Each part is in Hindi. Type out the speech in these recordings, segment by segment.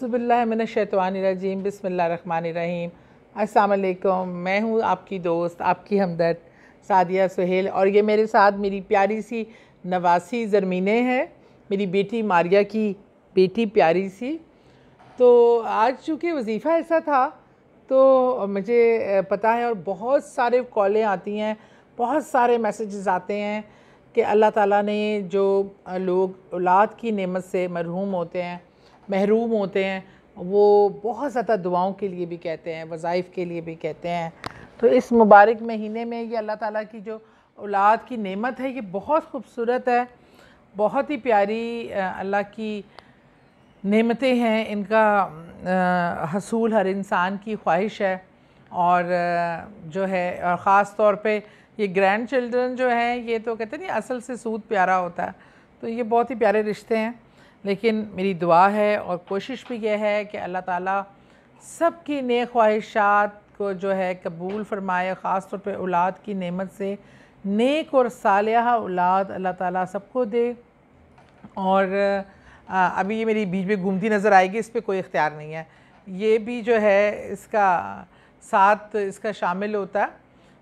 बिस्मिल्लाहिर्रहमानिर्रहीम बिस्मिल्लाहिर्रहमानिर्रहीम। अस्सलाम वालेकुम। मैं हूँ आपकी दोस्त, आपकी हमदर्द सादिया सुहेल, और ये मेरे साथ मेरी प्यारी सी नवासी ज़रमीने हैं, मेरी बेटी मारिया की बेटी प्यारी सी। तो आज चूँकि वजीफ़ा ऐसा था तो मुझे पता है, और बहुत सारे कॉलें आती हैं, बहुत सारे मैसेजेस आते हैं कि अल्लाह ताला ने जो लोग औलाद की नेमत से महरूम होते हैं वो बहुत ज़्यादा दुआओं के लिए भी कहते हैं, वज़ाइफ़ के लिए भी कहते हैं। तो इस मुबारक महीने में ये अल्लाह ताला की जो औलाद की नेमत है ये बहुत खूबसूरत है, बहुत ही प्यारी अल्लाह की नेमतें हैं। इनका हसूल हर इंसान की ख्वाहिश है, और जो है और ख़ास तौर पे ये ग्रैंड चिल्ड्रन जो हैं ये तो कहते नहीं असल से सूद प्यारा होता है, तो ये बहुत ही प्यारे रिश्ते हैं। लेकिन मेरी दुआ है और कोशिश भी यह है कि अल्लाह ताला सब की नेक ख्वाहिशात को जो है कबूल फ़रमाए, ख़ास तौर पे औलाद की नेमत से नेक और सालिहा औलाद अल्लाह ताला सबको दे। और अभी ये मेरी बीच में घूमती नज़र आएगी, इस पर कोई इख्तियार नहीं है, ये भी जो है इसका साथ इसका शामिल होता है।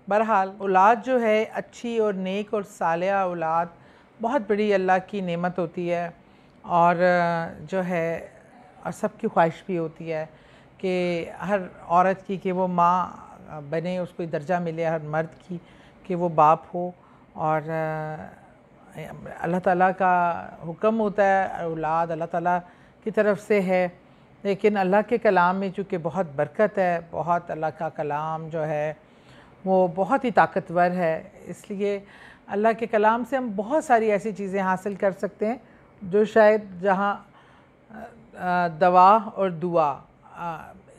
बहरहाल औलाद जो है अच्छी और नेक और सालिहा औलाद बहुत बड़ी अल्लाह की नेमत होती है, और जो है और सबकी ख्वाहिश भी होती है कि हर औरत की कि वो माँ बने, उसको दर्जा मिले, हर मर्द की कि वो बाप हो। और अल्लाह ताला का हुक्म होता है, औलाद अल्लाह ताला की तरफ से है, लेकिन अल्लाह के कलाम में चूँकि बहुत बरकत है, बहुत अल्लाह का कलाम जो है वो बहुत ही ताकतवर है, इसलिए अल्लाह के कलाम से हम बहुत सारी ऐसी चीज़ें हासिल कर सकते हैं जो शायद जहाँ दवा और दुआ,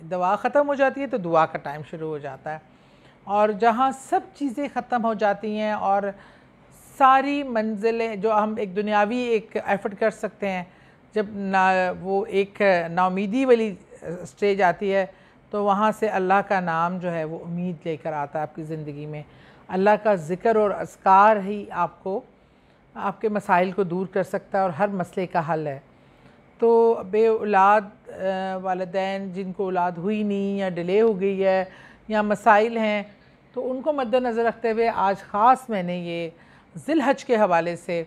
दवा ख़त्म हो जाती है तो दुआ का टाइम शुरू हो जाता है, और जहाँ सब चीज़ें ख़त्म हो जाती हैं और सारी मंजिलें जो हम एक दुनियावी एक एफ़र्ट कर सकते हैं, जब ना वो एक नाउमीदी वाली स्टेज आती है तो वहाँ से अल्लाह का नाम जो है वो उम्मीद लेकर आता है आपकी ज़िंदगी में। अल्लाह का ज़िक्र और अज़कार ही आपको आपके मसाइल को दूर कर सकता है और हर मसले का हल है। तो बे औलाद वालिदैन जिनको औलाद हुई नहीं या डिले हो गई है या मसाइल हैं, तो उनको मद्देनज़र रखते हुए आज ख़ास मैंने ये ज़िलहज के हवाले से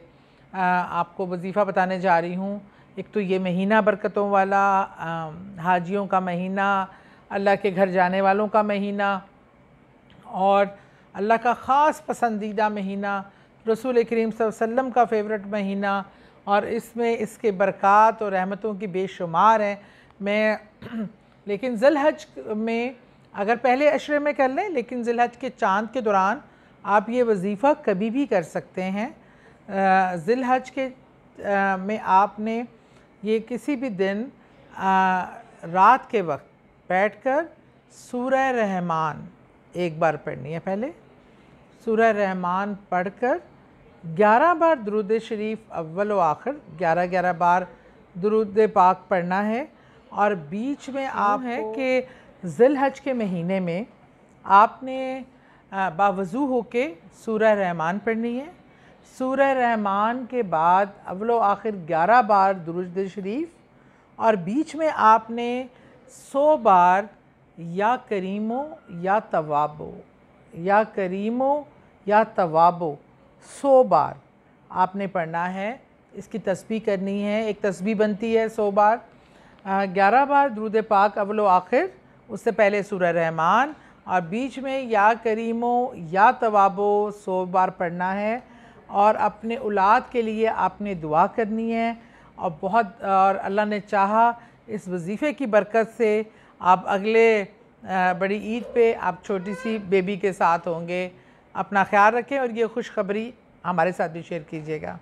आपको वजीफ़ा बताने जा रही हूँ। एक तो ये महीना बरकतों वाला, हाजियों का महीना, अल्लाह के घर जाने वालों का महीना, और अल्लाह का ख़ास पसंदीदा महीना, रसूल करीम सल्लल्लाहु अलैहि वसल्लम का फ़ेवरेट महीना, और इसमें इसके बरक़ात और रहमतों की बेशुमार हैं। लेकिन ज़िलहज में अगर पहले अशरे में कर लें, लेकिन ज़िलहज के चाँद के दौरान आप ये वजीफ़ा कभी भी कर सकते हैं। ज़िलहज के में आपने ये किसी भी दिन रात के वक्त बैठकर सूरह रहमान एक बार पढ़नी है। पहले सूरह रहमान पढ़कर 11 बार दुरूद शरीफ अव्वल व आखिर 11-11 बार दुरूद पाक पढ़ना है। और बीच में आप है कि ज़िलहज के महीने में आपने बावज़ू होके सूरह रहमान पढ़नी है। सूरह रहमान के बाद अव्वल व आखिर 11 बार दुरूद शरीफ, और बीच में आपने 100 बार या करीमो या तवाबो, या करीमो या तवाबो 100 बार आपने पढ़ना है। इसकी तस्बीह करनी है, एक तस्बीह बनती है 100 बार। 11 बार दुरूद पाक अव्वल व आखिर, उससे पहले सूरह रहमान, और बीच में या करीमो या तवाबो 100 बार पढ़ना है। और अपने औलाद के लिए आपने दुआ करनी है, और अल्लाह ने चाहा इस वजीफ़े की बरकत से आप अगले बड़ी ईद पे आप छोटी सी बेबी के साथ होंगे। अपना ख्याल रखें और ये खुशखबरी हमारे साथ भी शेयर कीजिएगा।